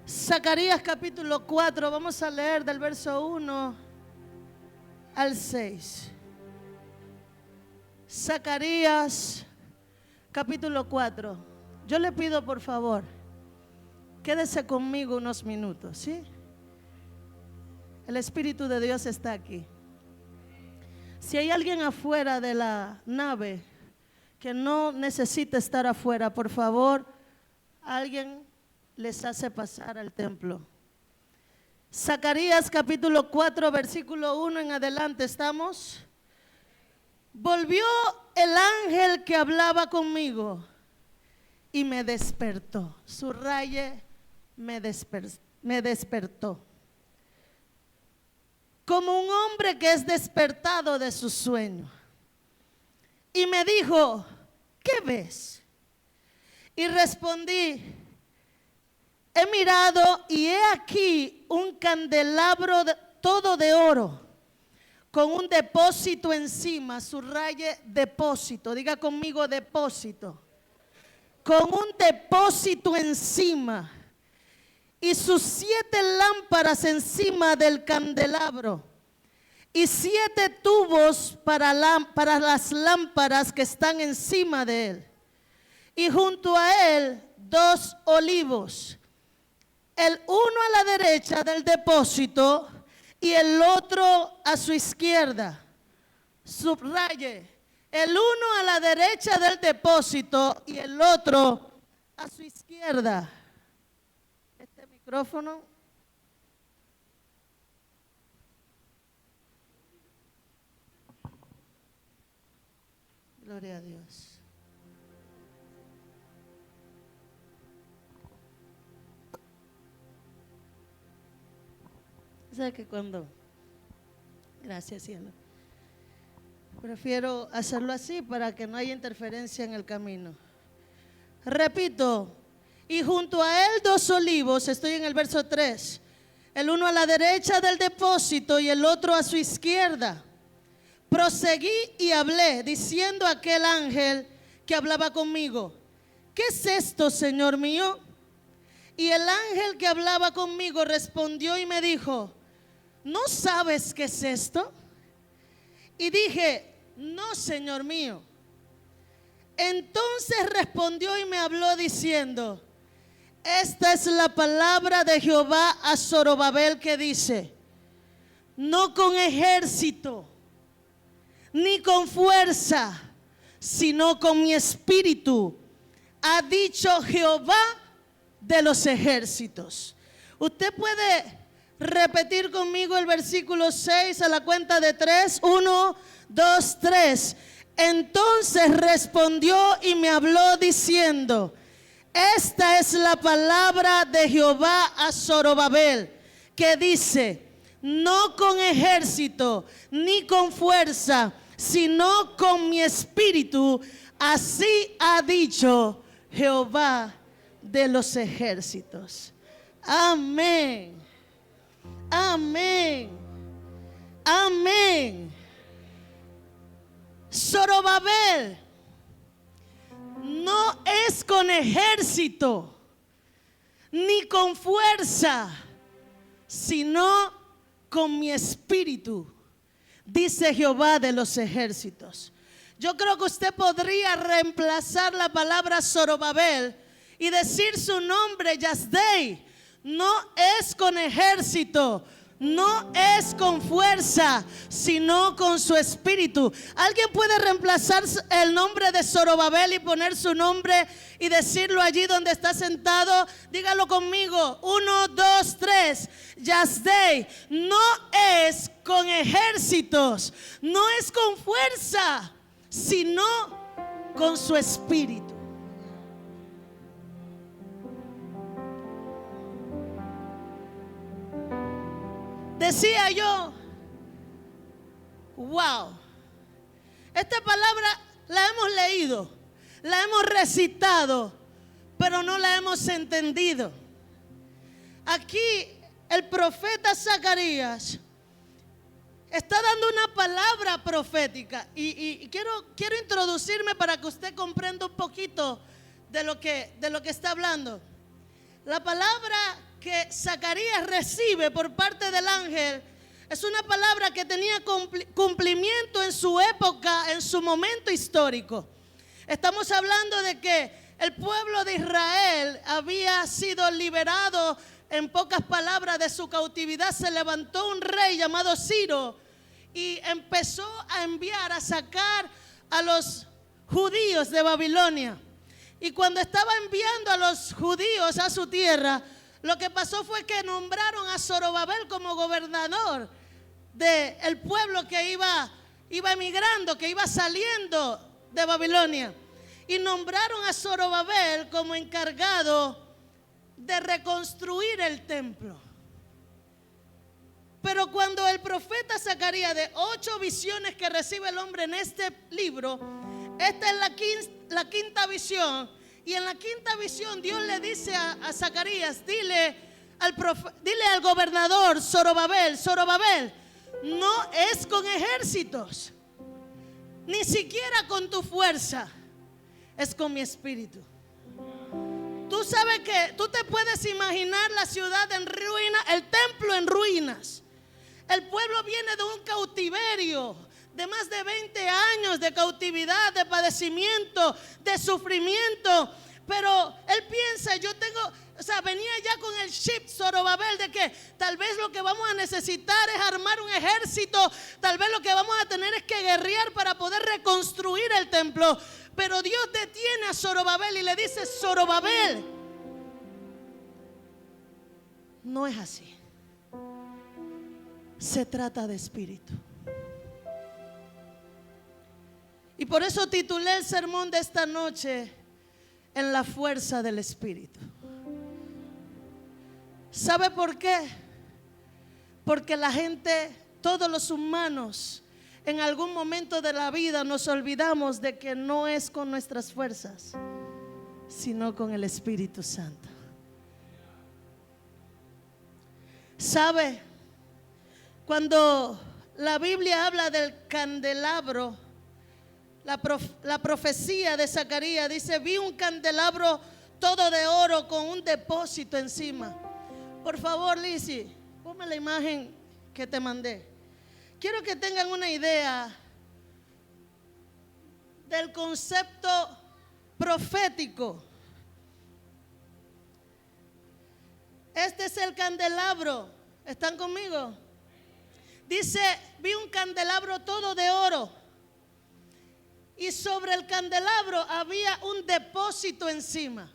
Zacarías capítulo 4, vamos a leer del verso 1 al 6. Zacarías capítulo 4. Yo le pido por favor, quédese conmigo unos minutos, ¿sí? El Espíritu de Dios está aquí. Si hay alguien afuera de la nave que no necesita estar afuera, por favor, alguien les hace pasar al templo. Zacarías capítulo 4, versículo 1 en adelante, ¿estamos? Volvió el ángel que hablaba conmigo y me despertó. Subraye, me despertó. Como un hombre que es despertado de su sueño. Y me dijo, ¿qué ves? Y respondí, he mirado y he aquí un candelabro todo de oro, con un depósito encima. Subraye depósito, diga conmigo depósito. Con un depósito encima y sus 7 lámparas encima del candelabro y 7 tubos para las lámparas que están encima de él, y junto a él 2 olivos, el uno a la derecha del depósito y el otro a su izquierda. Subraye, el uno a la derecha del depósito y el otro a su izquierda. Este micrófono. Gloria a Dios. ¿Sabe que cuando? Gracias, cielo. Prefiero hacerlo así para que no haya interferencia en el camino. Repito, y junto a él 2 olivos, estoy en el verso 3, el uno a la derecha del depósito y el otro a su izquierda. Proseguí y hablé, diciendo a aquel ángel que hablaba conmigo, ¿qué es esto, Señor mío? Y el ángel que hablaba conmigo respondió y me dijo, ¿no sabes qué es esto? Y dije, no, Señor mío. Entonces respondió y me habló diciendo, esta es la palabra de Jehová a Zorobabel que dice, no con ejército, ni con fuerza, sino con mi espíritu, ha dicho Jehová de los ejércitos. Usted puede repetir conmigo el versículo 6 a la cuenta de 3. 1, 2, 3. Entonces respondió y me habló diciendo, esta es la palabra de Jehová a Zorobabel, que dice, no con ejército ni con fuerza, sino con mi espíritu, así ha dicho Jehová de los ejércitos. Amén. Amén. Amén. Zorobabel, no es con ejército ni con fuerza, sino con mi espíritu, dice Jehová de los ejércitos. Yo creo que usted podría reemplazar la palabra Zorobabel y decir su nombre, Yazdei. No es con ejército, no es con fuerza, sino con su espíritu. ¿Alguien puede reemplazar el nombre de Zorobabel y poner su nombre y decirlo allí donde está sentado? Dígalo conmigo. 1, 2, 3. Yazdei, no es con ejércitos, no es con fuerza, sino con su espíritu. Decía yo, wow, esta palabra la hemos leído, la hemos recitado, pero no la hemos entendido. Aquí el profeta Zacarías está dando una palabra profética y quiero introducirme para que usted comprenda un poquito de lo que está hablando. La palabra que Zacarías recibe por parte del ángel es una palabra que tenía cumplimiento en su época, en su momento histórico. Estamos hablando de que el pueblo de Israel había sido liberado, en pocas palabras, de su cautividad. Se levantó un rey llamado Ciro y empezó a enviar, a sacar a los judíos de Babilonia. Y cuando estaba enviando a los judíos a su tierra, lo que pasó fue que nombraron a Zorobabel como gobernador del pueblo que iba emigrando, que iba saliendo de Babilonia. Y nombraron a Zorobabel como encargado de reconstruir el templo. Pero cuando el profeta Zacarías, de 8 visiones que recibe el hombre en este libro, esta es la quinta visión. Y en la quinta visión Dios le dice a Zacarías: dile al gobernador Zorobabel, Zorobabel, no es con ejércitos, ni siquiera con tu fuerza, es con mi espíritu. Tú sabes que tú te puedes imaginar la ciudad en ruinas, el templo en ruinas. El pueblo viene de un cautiverio de más de 20 años de cautividad, de padecimiento, de sufrimiento. Pero él piensa, venía ya con el chip Zorobabel de que tal vez lo que vamos a necesitar es armar un ejército, tal vez lo que vamos a tener es que guerrear para poder reconstruir el templo. Pero Dios detiene a Zorobabel y le dice: Zorobabel, no es así. Se trata de espíritu. Y por eso titulé el sermón de esta noche: en la fuerza del espíritu. ¿Sabe por qué? Porque la gente, todos los humanos, en algún momento de la vida nos olvidamos de que no es con nuestras fuerzas, sino con el Espíritu Santo. ¿Sabe? Cuando la Biblia habla del candelabro, la profecía de Zacarías dice: vi un candelabro todo de oro con un depósito encima. Por favor, Lizzy, ponme la imagen que te mandé. Quiero que tengan una idea del concepto profético. Este es el candelabro. ¿Están conmigo? Dice: vi un candelabro todo de oro, y sobre el candelabro había un depósito encima.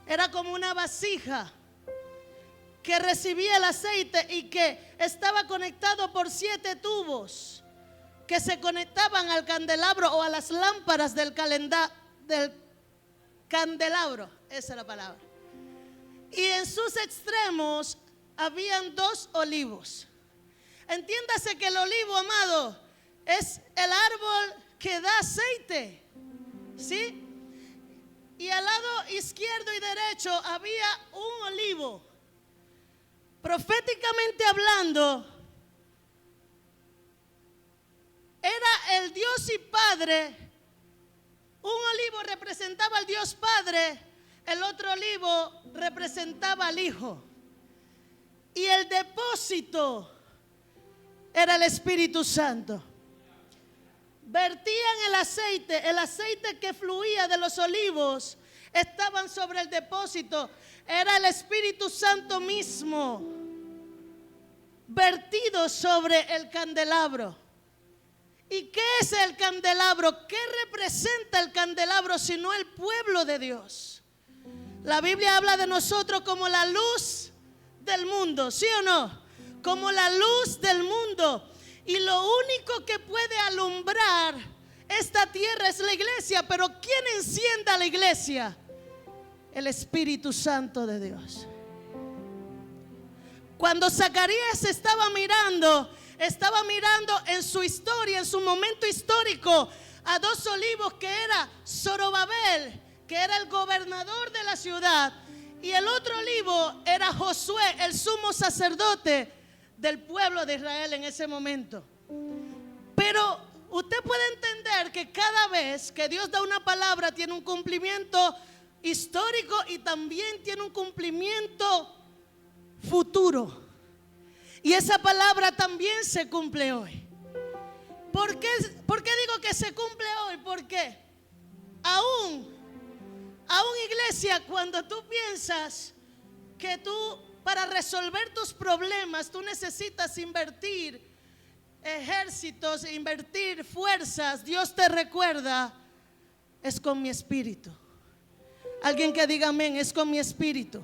Era como una vasija que recibía el aceite y que estaba conectado por 7 tubos que se conectaban al candelabro o a las lámparas del candelabro. Esa es la palabra. Y en sus extremos habían 2 olivos. Entiéndase que el olivo, amado, es el árbol que da aceite, ¿sí? Y al lado izquierdo y derecho había un olivo. Proféticamente hablando, era el Dios y Padre. Un olivo representaba al Dios Padre, el otro olivo representaba al Hijo. Y el depósito era el Espíritu Santo. Vertían el aceite que fluía de los olivos, estaban sobre el depósito. Era el Espíritu Santo mismo vertido sobre el candelabro. ¿Y qué es el candelabro? ¿Qué representa el candelabro sino el pueblo de Dios? La Biblia habla de nosotros como la luz del mundo, ¿sí o no? Como la luz del mundo. Y lo único que puede alumbrar esta tierra es la iglesia. Pero ¿quién enciende a la iglesia? El Espíritu Santo de Dios. Cuando Zacarías estaba mirando en su historia, en su momento histórico, a 2 olivos, que era Zorobabel, que era el gobernador de la ciudad, y el otro olivo era Josué, el sumo sacerdote del pueblo de Israel en ese momento. Pero usted puede entender que cada vez que Dios da una palabra tiene un cumplimiento histórico y también tiene un cumplimiento futuro. Y esa palabra también se cumple hoy. ¿Por qué digo que se cumple hoy? Porque aún iglesia, cuando tú piensas que tú para resolver tus problemas tú necesitas invertir ejércitos, invertir fuerzas, Dios te recuerda, es con mi espíritu. Alguien que diga amén, es con mi espíritu.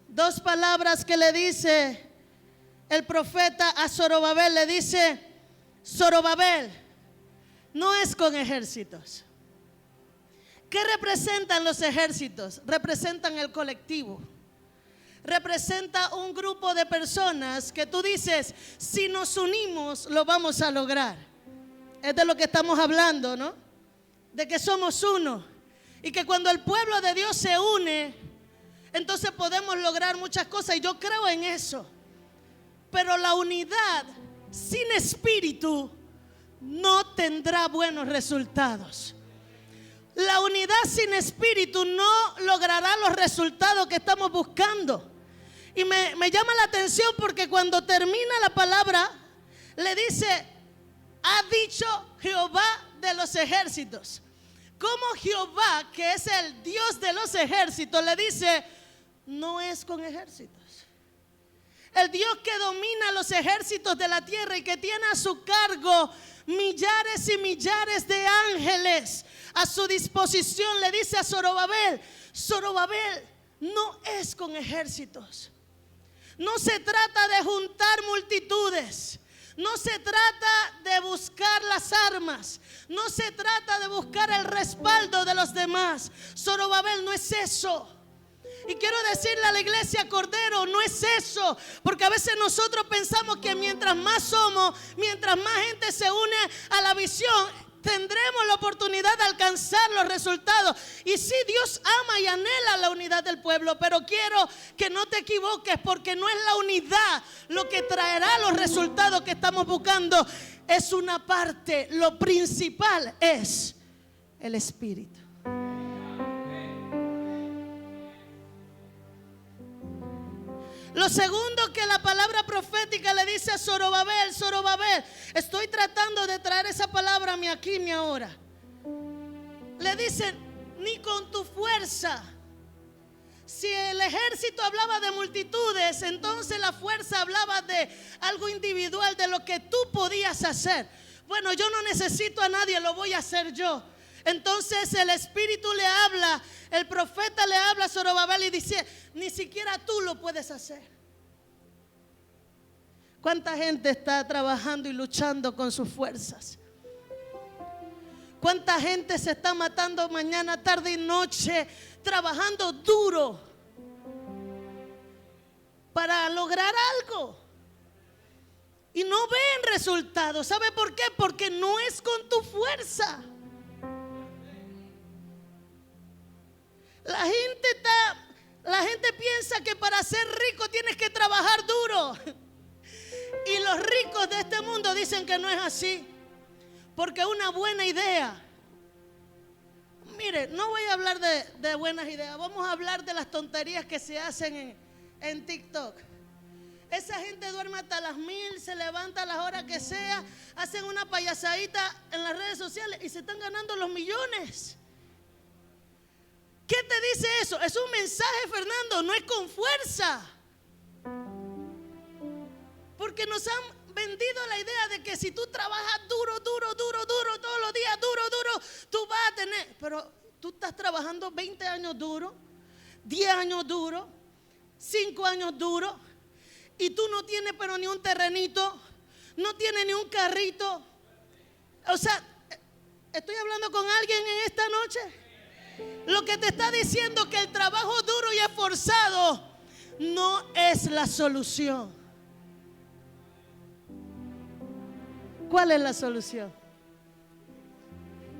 Dos palabras que le dice el profeta a Zorobabel, le dice: Zorobabel, no es con ejércitos. ¿Qué representan los ejércitos? Representan el colectivo. Representa un grupo de personas que tú dices, si nos unimos lo vamos a lograr. Es de lo que estamos hablando, ¿no? De que somos uno. Y que cuando el pueblo de Dios se une, entonces podemos lograr muchas cosas. Y yo creo en eso. Pero la unidad sin espíritu no tendrá buenos resultados. La unidad sin espíritu no logrará los resultados que estamos buscando. Y me llama la atención porque cuando termina la palabra, le dice: ha dicho Jehová de los ejércitos. Como Jehová, que es el Dios de los ejércitos, le dice: no es con ejércitos. El Dios que domina los ejércitos de la tierra y que tiene a su cargo millares y millares de ángeles a su disposición, le dice a Zorobabel: Zorobabel, no es con ejércitos. No se trata de juntar multitudes. No se trata de buscar las armas. No se trata de buscar el respaldo de los demás. Zorobabel, no es eso. Y quiero decirle a la iglesia Cordero, no es eso. Porque a veces nosotros pensamos que mientras más somos, mientras más gente se une a la visión, tendremos la oportunidad de alcanzar los resultados. Y sí, Dios ama y anhela la unidad del pueblo, pero quiero que no te equivoques, porque no es la unidad lo que traerá los resultados que estamos buscando. Es una parte, lo principal es el espíritu. Lo segundo que la palabra profética le dice a Zorobabel: Zorobabel, estoy tratando de traer esa palabra a mi aquí, mi ahora. Le dice: ni con tu fuerza. Si el ejército hablaba de multitudes, entonces la fuerza hablaba de algo individual, de lo que tú podías hacer. Bueno, yo no necesito a nadie, lo voy a hacer yo. Entonces el Espíritu le habla, el profeta le habla a Zorobabel y dice: ni siquiera tú lo puedes hacer. ¿Cuánta gente está trabajando y luchando con sus fuerzas? ¿Cuánta gente se está matando mañana, tarde y noche, trabajando duro para lograr algo? Y no ven resultados. ¿Sabe por qué? Porque no es con tu fuerza. La gente piensa que para ser rico tienes que trabajar duro. Y los ricos de este mundo dicen que no es así. Porque una buena idea. Mire, no voy a hablar de buenas ideas. Vamos a hablar de las tonterías que se hacen en TikTok. Esa gente duerme hasta las 1000, se levanta a las horas que sea, hacen una payasadita en las redes sociales y se están ganando los millones. ¿Qué te dice eso? Es un mensaje, Fernando, no es con fuerza. Porque nos han vendido la idea de que si tú trabajas duro todos los días, duro, tú vas a tener. Pero tú estás trabajando 20 años duro, 10 años duro, 5 años duro, y tú no tienes pero ni un terrenito, no tienes ni un carrito. O sea, ¿estoy hablando con alguien en esta noche? Lo que te está diciendo que el trabajo duro y esforzado no es la solución. ¿Cuál es la solución?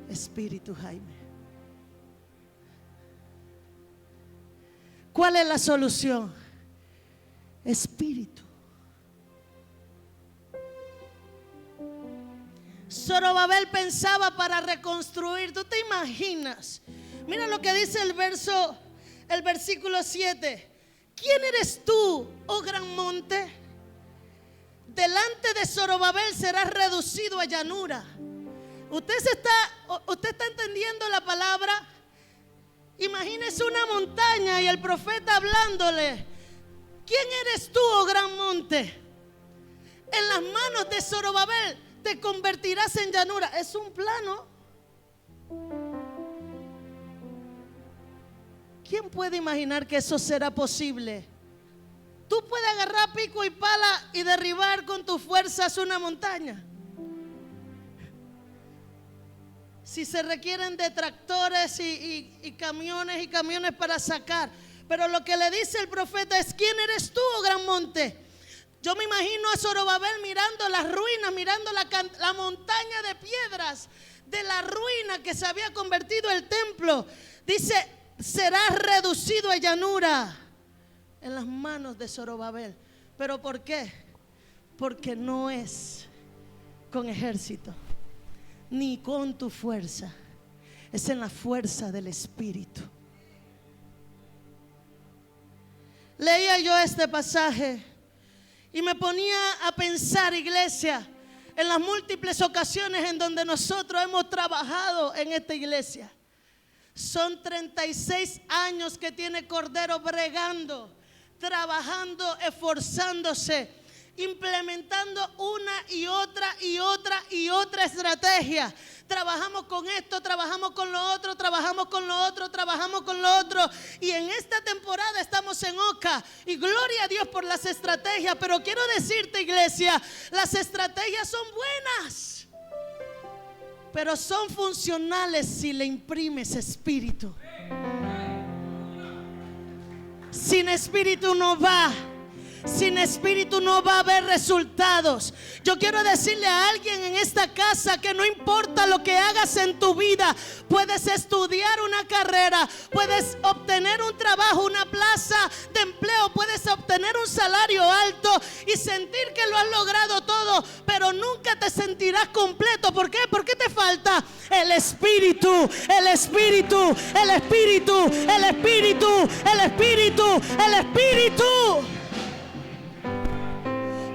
Espíritu, Jaime. ¿Cuál es la solución? Espíritu. Zorobabel pensaba para reconstruir. ¿Tú te imaginas Mira lo que dice el versículo 7. ¿Quién eres tú, oh gran monte? Delante de Zorobabel serás reducido a llanura. ¿Usted está entendiendo la palabra? Imagínese una montaña y el profeta hablándole. ¿Quién eres tú, oh gran monte? En las manos de Zorobabel te convertirás en llanura. Es un plano. ¿Quién puede imaginar que eso será posible? Tú puedes agarrar pico y pala y derribar con tus fuerzas una montaña. Si se requieren de tractores y camiones para sacar. Pero lo que le dice el profeta es: ¿quién eres tú, oh gran monte? Yo me imagino a Zorobabel mirando las ruinas, mirando la montaña de piedras de la ruina que se había convertido el templo. Dice: serás reducido a llanura en las manos de Zorobabel. ¿Pero por qué? Porque no es con ejército ni con tu fuerza, es en la fuerza del Espíritu. Leía yo este pasaje y me ponía a pensar, iglesia, en las múltiples ocasiones en donde nosotros hemos trabajado en esta iglesia. Son 36 años que tiene Cordero bregando, trabajando, esforzándose, implementando una y otra estrategia. Trabajamos con esto, trabajamos con lo otro, trabajamos con lo otro, trabajamos con lo otro. Y en esta temporada estamos en Oca. Y gloria a Dios por las estrategias. Pero quiero decirte, iglesia, las estrategias son buenas, pero son funcionales si le imprimes espíritu. Sin espíritu no va. Sin espíritu no va a haber resultados. Yo quiero decirle a alguien en esta casa que no importa lo que hagas en tu vida, puedes estudiar una carrera, puedes obtener un trabajo, una plaza de empleo, puedes obtener un salario alto y sentir que lo has logrado todo, pero nunca te sentirás completo. ¿Por qué? Porque te falta el espíritu, el espíritu, el espíritu, el espíritu, el espíritu, el espíritu.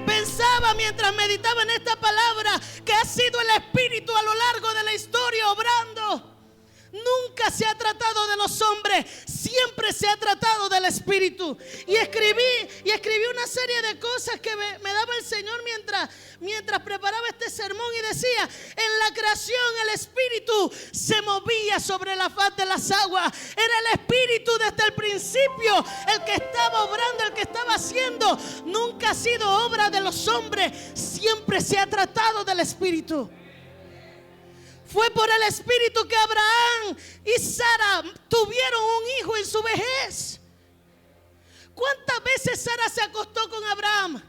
Pensaba mientras meditaba en esta palabra que ha sido el Espíritu a lo largo de la historia obrando. Nunca se ha tratado de los hombres, siempre se ha tratado del Espíritu. Y escribí una serie de cosas que me daba el Señor mientras preparaba este sermón, y decía: en la creación el Espíritu se movía sobre la faz de las aguas. Era el Espíritu desde el principio el que estaba obrando, el que estaba haciendo. Nunca ha sido obra de los hombres, siempre se ha tratado del Espíritu. Fue por el Espíritu que Abraham y Sara tuvieron un hijo en su vejez. ¿Cuántas veces Sara se acostó con Abraham?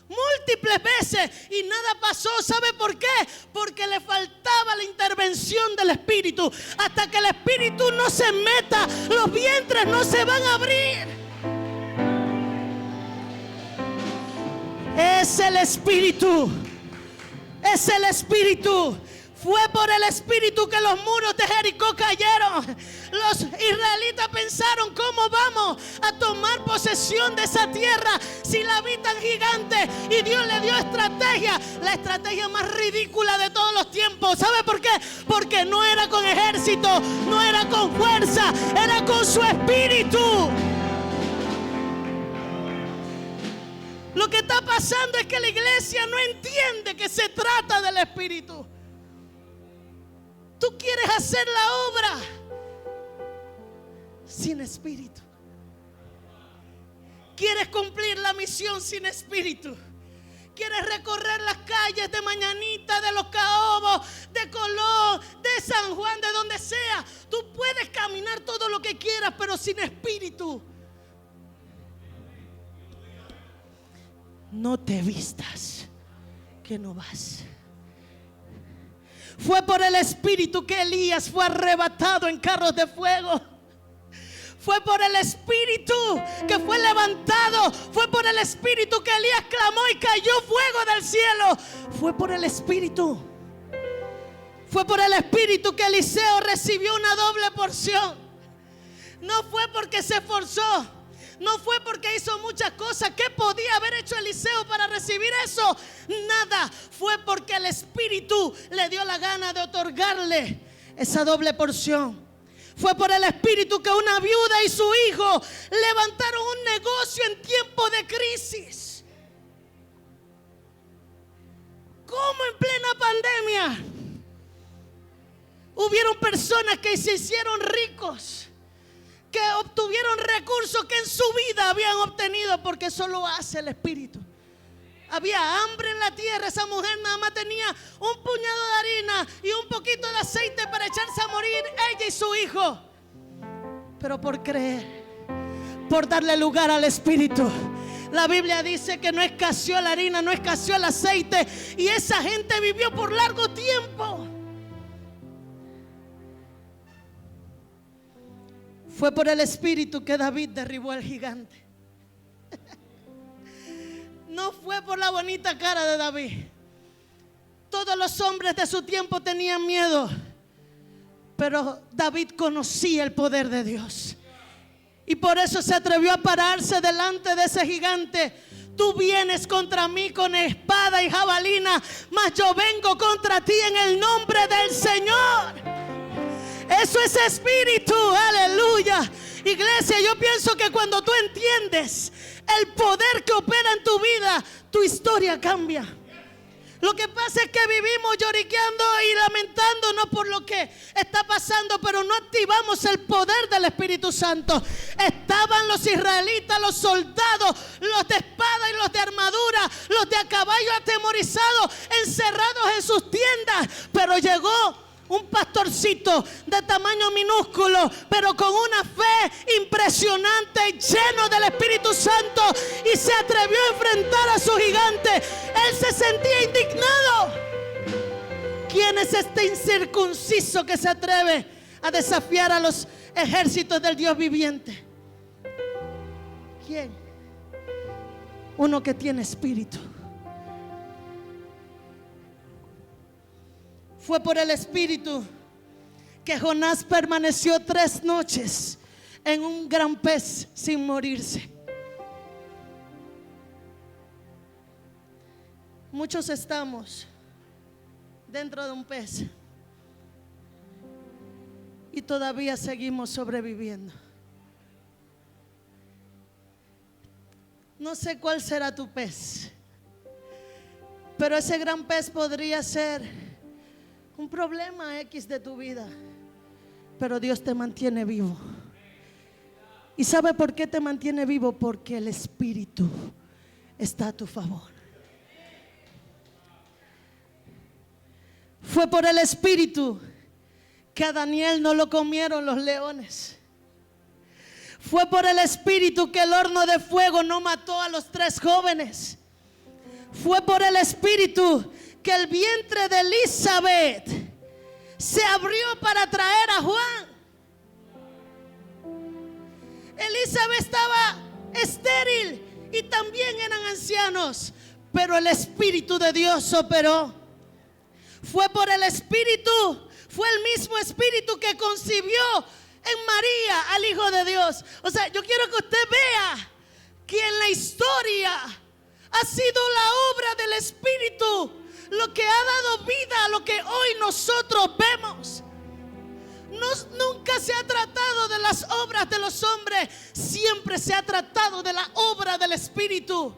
Múltiples veces y nada pasó. ¿Sabe por qué? Porque le faltaba la intervención del Espíritu. Hasta que el Espíritu no se meta, los vientres no se van a abrir. Es el Espíritu. Es el Espíritu. Fue por el Espíritu que los muros de Jericó cayeron. Los israelitas pensaron: ¿cómo vamos a tomar posesión de esa tierra si la habitan gigantes? Y Dios le dio estrategia, la estrategia más ridícula de todos los tiempos. ¿Sabe por qué? Porque no era con ejército, no era con fuerza, era con su Espíritu. Lo que está pasando es que la iglesia no entiende que se trata del Espíritu. Tú quieres hacer la obra sin espíritu. Quieres cumplir la misión sin espíritu. Quieres recorrer las calles de Mañanita, de Los Caobos, de Colón, de San Juan, de donde sea. Tú puedes caminar todo lo que quieras, pero sin espíritu no te vistas, que no vas. Fue por el Espíritu que Elías fue arrebatado en carros de fuego. Fue por el Espíritu que fue levantado. Fue por el Espíritu que Elías clamó y cayó fuego del cielo. Fue por el Espíritu. Fue por el Espíritu que Eliseo recibió una doble porción. No fue porque se esforzó, no fue porque hizo muchas cosas. ¿Qué podía haber hecho Eliseo para recibir eso? Nada. Fue porque el Espíritu le dio la gana de otorgarle esa doble porción. Fue por el Espíritu que una viuda y su hijo levantaron un negocio en tiempo de crisis. ¿Cómo en plena pandemia hubieron personas que se hicieron ricos, que obtuvieron recursos que en su vida habían obtenido porque eso lo hace el Espíritu? Había hambre en la tierra. Esa mujer nada más tenía un puñado de harina y un poquito de aceite para echarse a morir, ella y su hijo. Pero por creer, por darle lugar al Espíritu, la Biblia dice que no escaseó la harina, no escaseó el aceite, y esa gente vivió por largo tiempo. Fue por el Espíritu que David derribó al gigante. No fue por la bonita cara de David. Todos los hombres de su tiempo tenían miedo, pero David conocía el poder de Dios, y por eso se atrevió a pararse delante de ese gigante. Tú vienes contra mí con espada y jabalina, mas yo vengo contra ti en el nombre del Señor. Eso es espíritu, aleluya. Iglesia, yo pienso que cuando tú entiendes el poder que opera en tu vida, tu historia cambia. Lo que pasa es que vivimos lloriqueando y lamentándonos por lo que está pasando, pero no activamos el poder del Espíritu Santo. Estaban los israelitas, los soldados, los de espada y los de armadura, los de a caballo atemorizados, encerrados en sus tiendas, pero llegó un pastorcito de tamaño minúsculo, pero con una fe impresionante, lleno del Espíritu Santo, y se atrevió a enfrentar a su gigante. Él se sentía indignado. ¿Quién es este incircunciso que se atreve a desafiar a los ejércitos del Dios viviente? ¿Quién? Uno que tiene espíritu. Fue por el Espíritu que Jonás permaneció 3 noches en un gran pez sin morirse. Muchos estamos dentro de un pez y todavía seguimos sobreviviendo. No sé cuál será tu pez, pero ese gran pez podría ser un problema X de tu vida, pero Dios te mantiene vivo. ¿Y sabe por qué te mantiene vivo? Porque el Espíritu está a tu favor. Fue por el Espíritu que a Daniel no lo comieron los leones. Fue por el Espíritu que el horno de fuego no mató a los 3 jóvenes. Fue por el Espíritu que el vientre de Elizabeth se abrió para traer a Juan. Elizabeth estaba estéril y también eran ancianos, pero el Espíritu de Dios operó. Fue por el Espíritu, fue el mismo Espíritu que concibió en María al Hijo de Dios. O sea, yo quiero que usted vea que en la historia ha sido la obra del Espíritu lo que ha dado vida a lo que hoy nosotros vemos. Nunca se ha tratado de las obras de los hombres, siempre se ha tratado de la obra del Espíritu.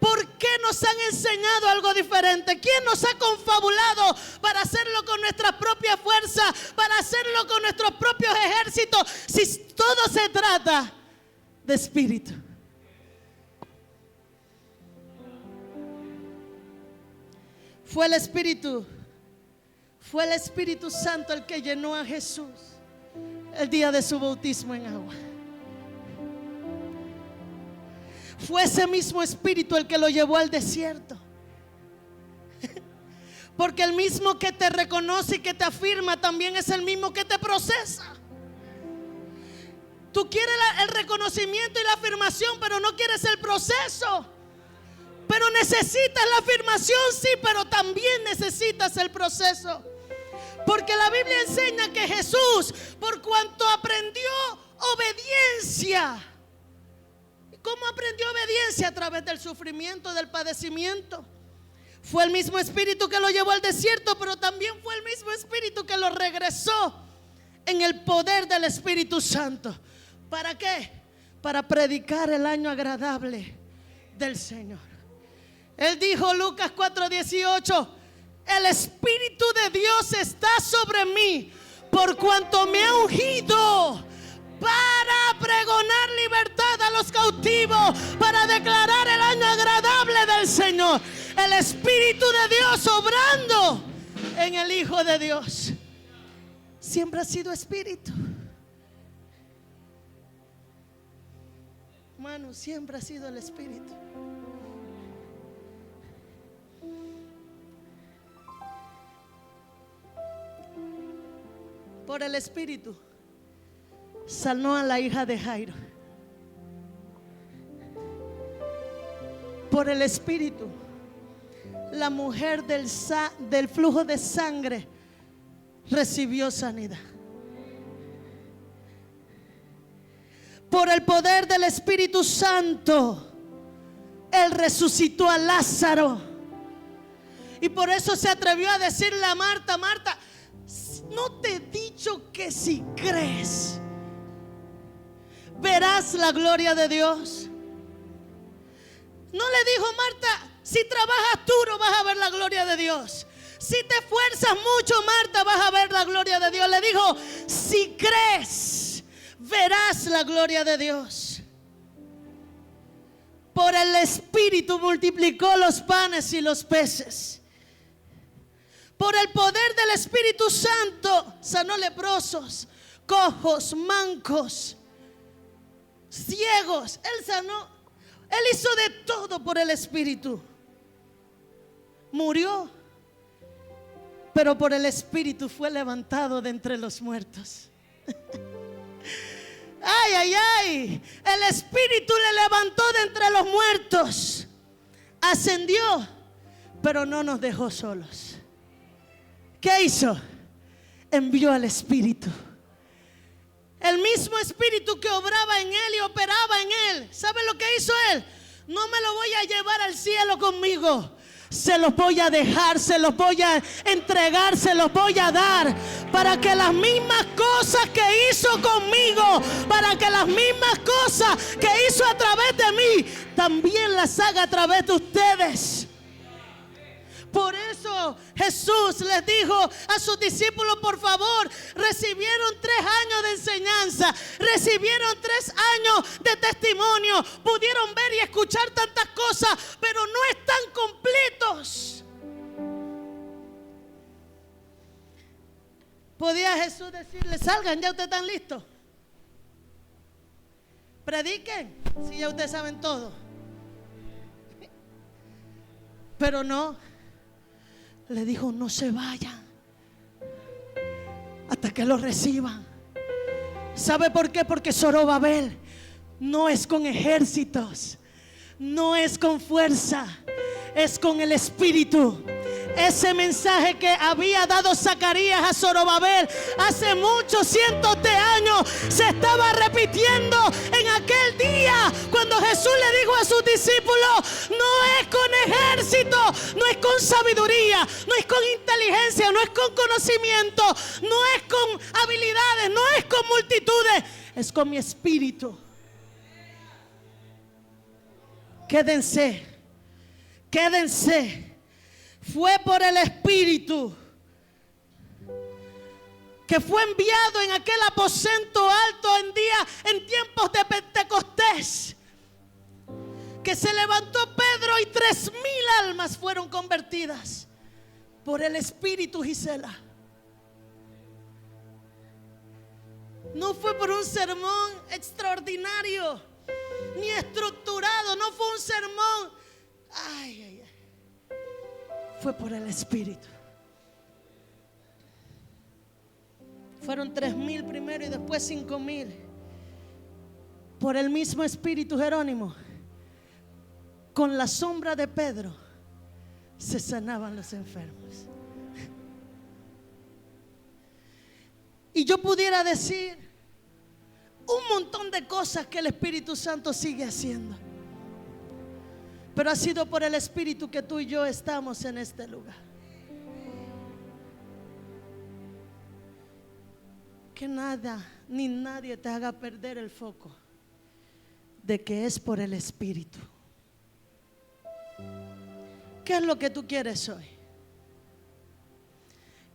¿Por qué nos han enseñado algo diferente? ¿Quién nos ha confabulado para hacerlo con nuestra propia fuerza, para hacerlo con nuestros propios ejércitos, si todo se trata de Espíritu? Fue el Espíritu Santo el que llenó a Jesús el día de su bautismo en agua. Fue ese mismo Espíritu el que lo llevó al desierto. Porque el mismo que te reconoce y que te afirma también es el mismo que te procesa. Tú quieres el reconocimiento y la afirmación, pero no quieres el proceso. Pero necesitas la afirmación, sí, pero también necesitas el proceso. Porque la Biblia enseña que Jesús, por cuanto aprendió obediencia. ¿Cómo aprendió obediencia? A través del sufrimiento, del padecimiento. Fue el mismo espíritu que lo llevó al desierto, pero también fue el mismo espíritu que lo regresó en el poder del Espíritu Santo. ¿Para qué? Para predicar el año agradable del Señor. Él dijo, Lucas 4:18, el Espíritu de Dios está sobre mí, por cuanto me ha ungido para pregonar libertad a los cautivos, para declarar el año agradable del Señor. El Espíritu de Dios obrando en el Hijo de Dios. Siempre ha sido Espíritu. Hermano, siempre ha sido el Espíritu. Por el Espíritu sanó a la hija de Jairo. Por el Espíritu, la mujer del flujo de sangre recibió sanidad. Por el poder del Espíritu Santo, Él resucitó a Lázaro. Y por eso se atrevió a decirle a Marta, Marta, ¿no te he dicho que si crees verás la gloria de Dios? No le dijo, Marta, si trabajas duro vas a ver la gloria de Dios. Si te esfuerzas mucho, Marta, vas a ver la gloria de Dios. Le dijo, si crees verás la gloria de Dios. Por el Espíritu multiplicó los panes y los peces. Por el poder del Espíritu Santo sanó leprosos, cojos, mancos, ciegos. Él sanó. Él hizo de todo por el Espíritu. Murió, pero por el Espíritu fue levantado de entre los muertos. Ay, ay, ay. El Espíritu le levantó de entre los muertos. Ascendió, pero no nos dejó solos. ¿Qué hizo? Envió al Espíritu. El mismo Espíritu que obraba en él y operaba en él. ¿Sabe lo que hizo él? No me lo voy a llevar al cielo conmigo. Se los voy a dejar, se los voy a entregar, se los voy a dar, para que las mismas cosas que hizo conmigo, para que las mismas cosas que hizo a través de mí, también las haga a través de ustedes. Por eso Jesús les dijo a sus discípulos, por favor, recibieron 3 años de enseñanza, recibieron 3 años de testimonio, pudieron ver y escuchar tantas cosas, pero no están completos. Podía Jesús decirles, salgan, ya ustedes están listos. Prediquen, si ya ustedes saben todo. Pero no. Le dijo, no se vayan hasta que lo reciban. ¿Sabe por qué? Porque Zorobabel no es con ejércitos, no es con fuerza, es con el Espíritu. Ese mensaje que había dado Zacarías a Zorobabel hace muchos cientos de años se estaba repitiendo en aquel día cuando Jesús le dijo a sus discípulos, no es con ejército, no es con sabiduría, no es con inteligencia, no es con conocimiento, no es con habilidades, no es con multitudes, es con mi Espíritu. Quédense, quédense. Fue por el Espíritu que fue enviado en aquel aposento alto en tiempos de Pentecostés, que se levantó Pedro y 3,000 almas fueron convertidas por el Espíritu, Gisela. No fue por un sermón extraordinario ni estructurado, no fue un sermón, ay, ay, ay. Fue por el Espíritu. Fueron 3,000 primero y después 5,000. Por el mismo Espíritu, Jerónimo, con la sombra de Pedro se sanaban los enfermos. Y yo pudiera decir, un montón de cosas que el Espíritu Santo sigue haciendo. Pero ha sido por el Espíritu que tú y yo estamos en este lugar. Que nada ni nadie te haga perder el foco de que es por el Espíritu. ¿Qué es lo que tú quieres hoy?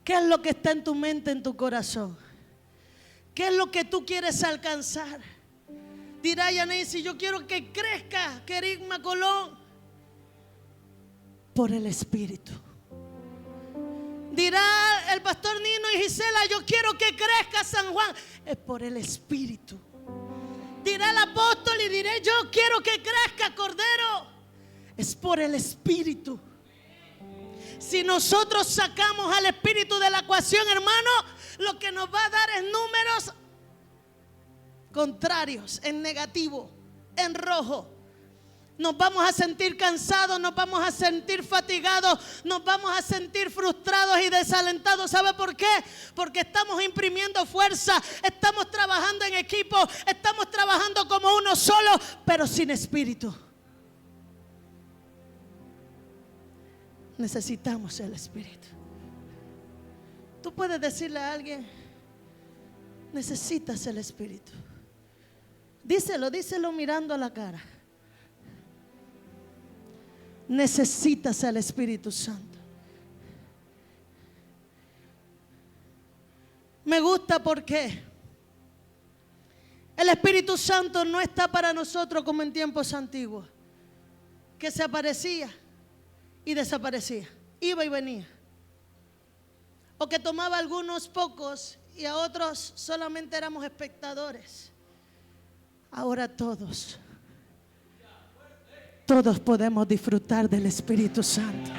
¿Qué es lo que está en tu mente, en tu corazón? ¿Qué es lo que tú quieres alcanzar? Dirá Yaneisi, yo quiero que crezca Querigma Colón. Por el Espíritu. Dirá el pastor Nino y Gisela, yo quiero que crezca San Juan. Es por el Espíritu. Dirá el apóstol y diré, yo quiero que crezca Cordero. Es por el Espíritu. Si nosotros sacamos al Espíritu de la ecuación, hermano, lo que nos va a dar es números contrarios, en negativo, en rojo. Nos vamos a sentir cansados, nos vamos a sentir fatigados, nos vamos a sentir frustrados y desalentados. ¿Sabe por qué? Porque estamos imprimiendo fuerza, estamos trabajando en equipo, estamos trabajando como uno solo, pero sin espíritu. Necesitamos el Espíritu. Tú puedes decirle a alguien, necesitas el Espíritu. Díselo mirando a la cara. Necesitas el Espíritu Santo. Me gusta porque el Espíritu Santo no está para nosotros como en tiempos antiguos, que se aparecía y desaparecía, iba y venía, o que tomaba a algunos pocos y a otros solamente éramos espectadores. Ahora todos podemos disfrutar del Espíritu Santo.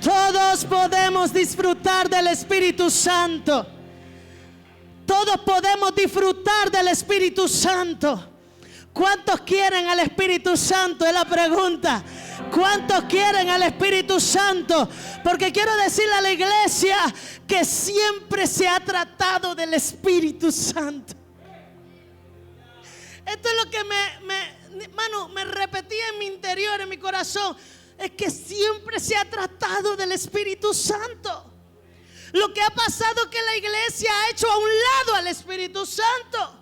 Todos podemos disfrutar del Espíritu Santo. Todos podemos disfrutar del Espíritu Santo. ¿Cuántos quieren al Espíritu Santo? Es la pregunta. ¿Cuántos quieren al Espíritu Santo? Porque quiero decirle a la iglesia que siempre se ha tratado del Espíritu Santo. Esto es lo que me repetía en mi interior, en mi corazón. Es que siempre se ha tratado del Espíritu Santo. Lo que ha pasado es que la iglesia ha hecho a un lado al Espíritu Santo.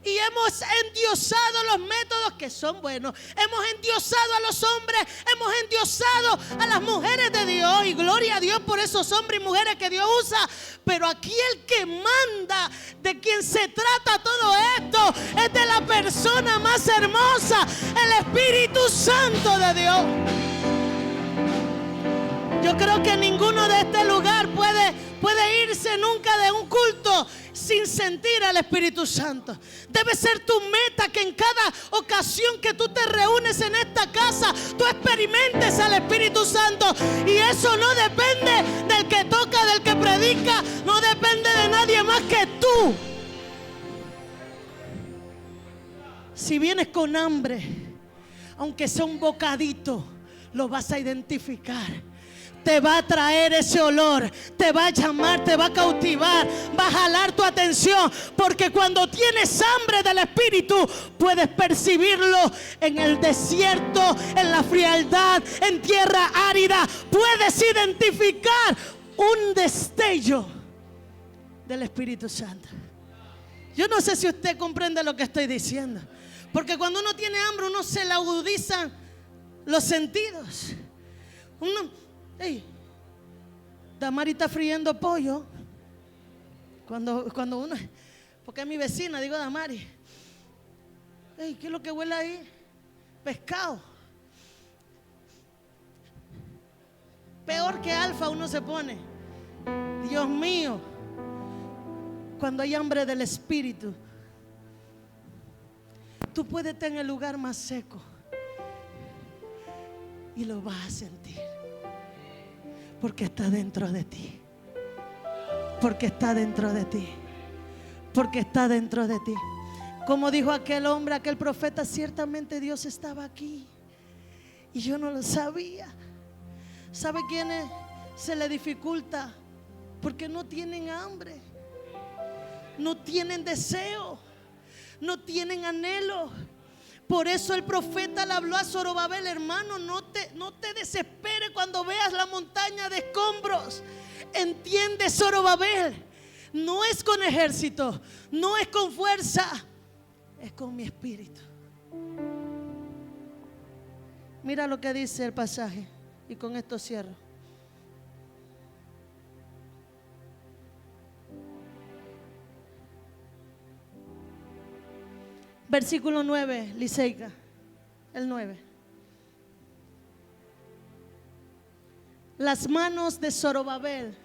Y hemos endiosado los métodos que son buenos. Hemos endiosado a los hombres. Hemos endiosado a las mujeres de Dios. Y gloria a Dios por esos hombres y mujeres que Dios usa. Pero aquí el que manda, de quien se trata todo esto, es de la persona más hermosa, el Espíritu Santo de Dios. Yo creo que ninguno de este lugar puede irse nunca de un culto sin sentir al Espíritu Santo. Debe ser tu meta que en cada ocasión que tú te reúnes en esta casa, tú experimentes al Espíritu Santo. Y eso no depende del que toca, del que predica, no depende de nadie más que tú. Si vienes con hambre, aunque sea un bocadito, lo vas a identificar. Te va a traer ese olor, te va a llamar, te va a cautivar, va a jalar tu atención, porque cuando tienes hambre del Espíritu puedes percibirlo en el desierto, en la frialdad, en tierra árida. Puedes identificar un destello del Espíritu Santo. Yo no sé si usted comprende lo que estoy diciendo, porque cuando uno tiene hambre uno se le agudizan los sentidos. Damari está friendo pollo. Cuando uno, porque es mi vecina, digo Damari. ¿Qué es lo que huele ahí? Pescado. Peor que alfa uno se pone. Dios mío. Cuando hay hambre del Espíritu, tú puedes estar en el lugar más seco y lo vas a sentir. Porque está dentro de ti. Porque está dentro de ti. Porque está dentro de ti. Como dijo aquel hombre, aquel profeta, ciertamente Dios estaba aquí y yo no lo sabía. ¿Sabe quiénes se le dificulta? Porque no tienen hambre. no tienen deseo, no tienen anhelo. Por eso el profeta le habló a Zorobabel: hermano, no te desesperes cuando veas la montaña de escombros. Entiende, Zorobabel, no es con ejército, no es con fuerza, es con mi espíritu. Mira lo que dice el pasaje, y con esto cierro. Versículo 9, Liceika, el 9. Las manos de Zorobabel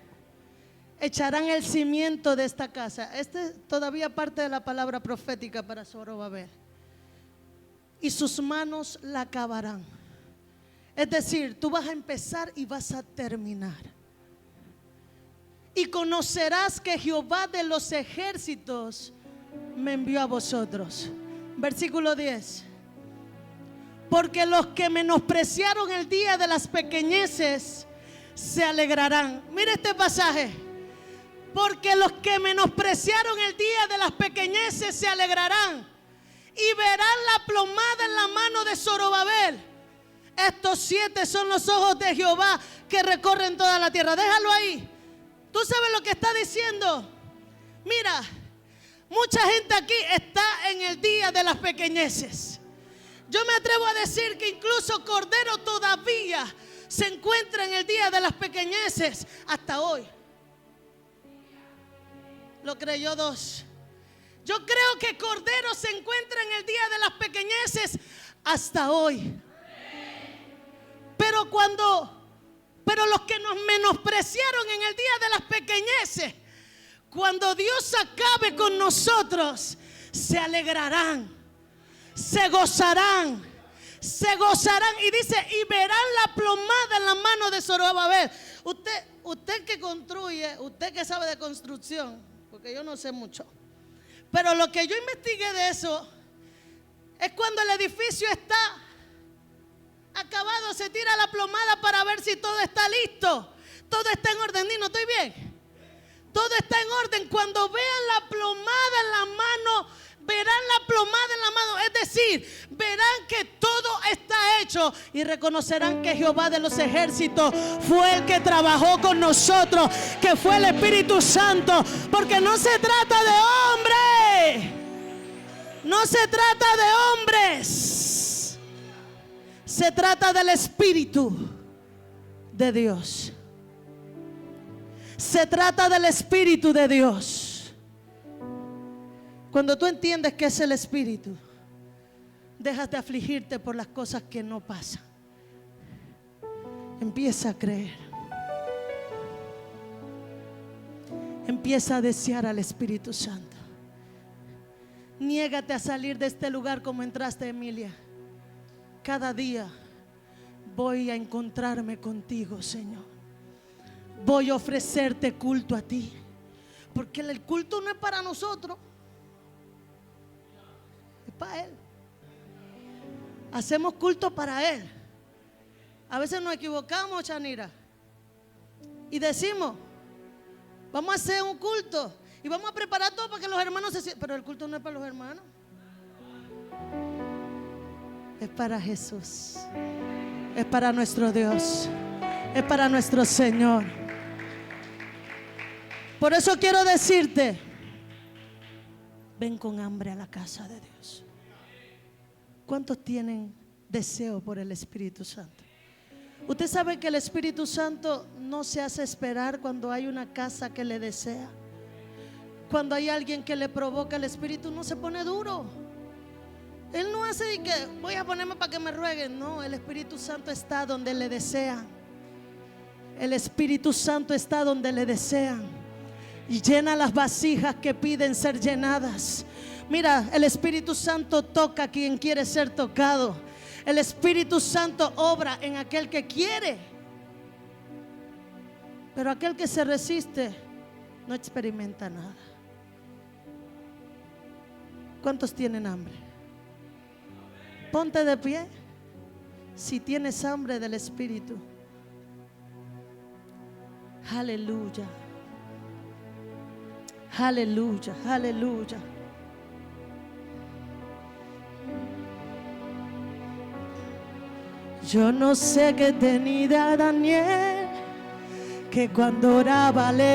echarán el cimiento de esta casa. Este es todavía parte de la palabra profética para Zorobabel. Y sus manos la acabarán. Es decir, tú vas a empezar y vas a terminar. Y conocerás que Jehová de los ejércitos me envió a vosotros. Versículo 10. Porque los que menospreciaron el día de las pequeñeces se alegrarán. Mira este pasaje. Porque los que menospreciaron el día de las pequeñeces se alegrarán y verán la plomada en la mano de Zorobabel. Estos 7 son los ojos de Jehová que recorren toda la tierra. Déjalo ahí. ¿Tú sabes lo que está diciendo? Mira, mucha gente aquí está en el día de las pequeñeces. Yo me atrevo a decir que incluso Cordero todavía se encuentra en el día de las pequeñeces hasta hoy. Lo creyó 2. Yo creo que Cordero se encuentra en el día de las pequeñeces hasta hoy. Pero los que nos menospreciaron en el día de las pequeñeces, cuando Dios acabe con nosotros, se alegrarán, se gozarán. Y dice, y verán la plomada en la mano de Zorobabel. Usted que construye, usted que sabe de construcción, porque yo no sé mucho, pero lo que yo investigué de eso es cuando el edificio está acabado, se tira la plomada para ver si todo está listo, todo está en orden. ¿No estoy bien? Todo está en orden. Cuando vean la plomada en la mano, verán la plomada en la mano, es decir, verán que todo está hecho y reconocerán que Jehová de los ejércitos fue el que trabajó con nosotros, que fue el Espíritu Santo, porque no se trata de hombre, no se trata de hombres, se trata del Espíritu de Dios. Se trata del Espíritu de Dios. Cuando tú entiendes que es el Espíritu, dejas de afligirte por las cosas que no pasan. Empieza a creer. Empieza a desear al Espíritu Santo. Niégate a salir de este lugar como entraste, Emilia. Cada día voy a encontrarme contigo, Señor. Voy a ofrecerte culto a ti, porque el culto no es para nosotros, es para Él. Hacemos culto para Él. A veces nos equivocamos, Chanira, y decimos, vamos a hacer un culto y vamos a preparar todo para que los hermanos se sientan. Pero el culto no es para los hermanos, es para Jesús, es para nuestro Dios, es para nuestro Señor. Por eso quiero decirte, ven con hambre a la casa de Dios. ¿Cuántos tienen deseo por el Espíritu Santo? Usted sabe que el Espíritu Santo no se hace esperar cuando hay una casa que le desea. Cuando hay alguien que le provoca, el Espíritu no se pone duro. Él no hace de que voy a ponerme para que me rueguen. No, el Espíritu Santo está donde le desean. El Espíritu Santo está donde le desean. Y llena las vasijas que piden ser llenadas. Mira, el Espíritu Santo toca a quien quiere ser tocado. El Espíritu Santo obra en aquel que quiere. Pero aquel que se resiste no experimenta nada. ¿Cuántos tienen hambre? Ponte de pie si tienes hambre del Espíritu. Aleluya. Aleluya, aleluya. Yo no sé qué tenía Daniel, que cuando oraba le